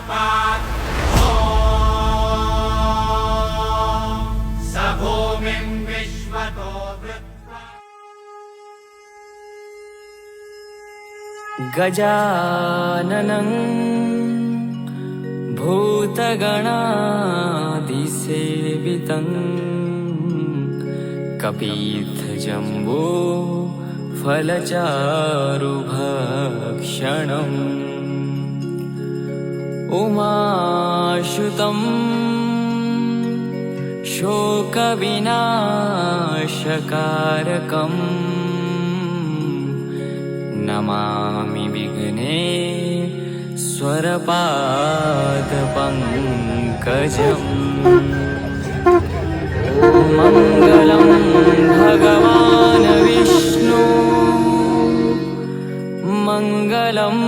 पात् ॐ स भूमिं विश्वतो वृत्वा गजाननं भूतगणादिसेवितं कपीथजम्बो फलचारुभक्षणम् उमाशुतं शोकविनाशकारकम् नमामि विघ्नेश्वरपादपङ्कजम् मङ्गलं भगवान् विष्णु मङ्गलं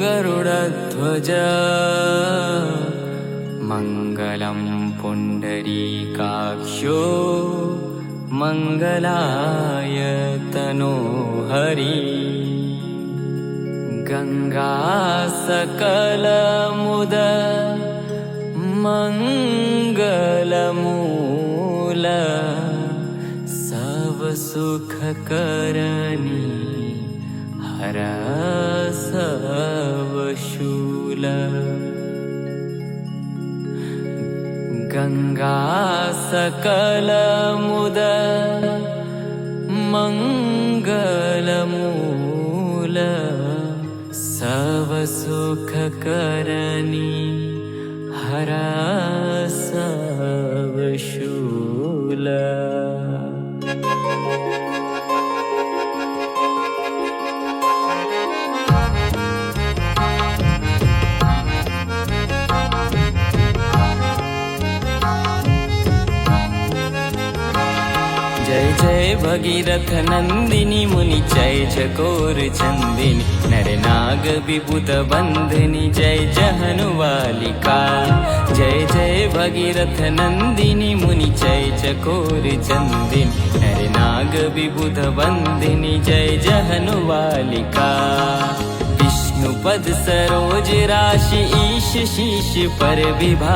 गरुडध्वज मङ्गलं पुण्डरीकाक्षो मङ्गलाय तनोहरि गङ्गासकलमुद मङ्गलमूल सवसुखकरणी हर सवशूल गङ्गासकलमुद मङ्गलमूल सवसुखकरणी हर सवशूल जय जय भगीरथ नंदिनी मुनि जय चकोर चंदिनी नर नाग विबुध बंधनी जय जहनुवालिका जय जय भगीरथ नंदिनी मुनि जय चकोर चंदिनी नर नाग विबुध बंधनी जय जहनुवालिका विष्णुपद सरोज राशि ईश शीश पर विभा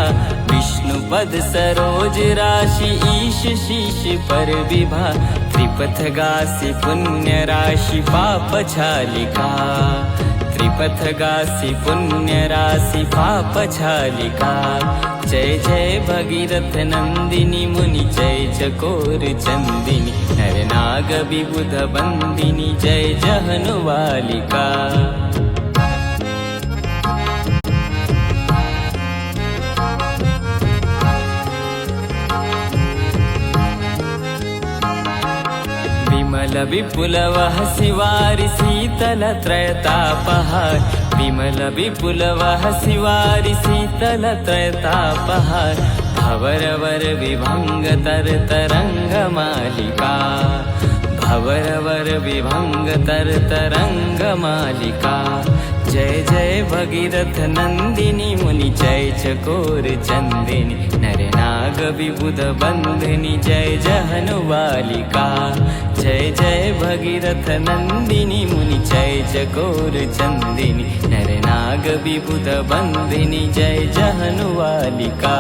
विष्णुपद सरोज राशि ईश शीश पर विभा त्रिपथ गासी पुण्य राशि पाप छालिका त्रिपथ गासी पुण्य राशि पाप छालिका जय जय भगीरथ नंदिनी मुनि जय चकोर चंदिनी नर नाग विबुध बंदिनी जय जहनुवालिका विमल विपुलवः शिवारि शीतल त्रयतापहार विमल विपुलवः शिवारि शीतल त्रयतापहार भवरवर विभंग तर तरंगमालिका भवरवर विभंग तर तरंगमालिका जय जय भगीरथ नंदिनी मुनि जय चकोर चंदिनी नर नाग विबुध बंधनी जय जहनुवालिका जय जय भगीरथ नंदिनी मुनि जय चकोर चंदिनी नर नाग विबुध बंधनी जय जहनुवालिका।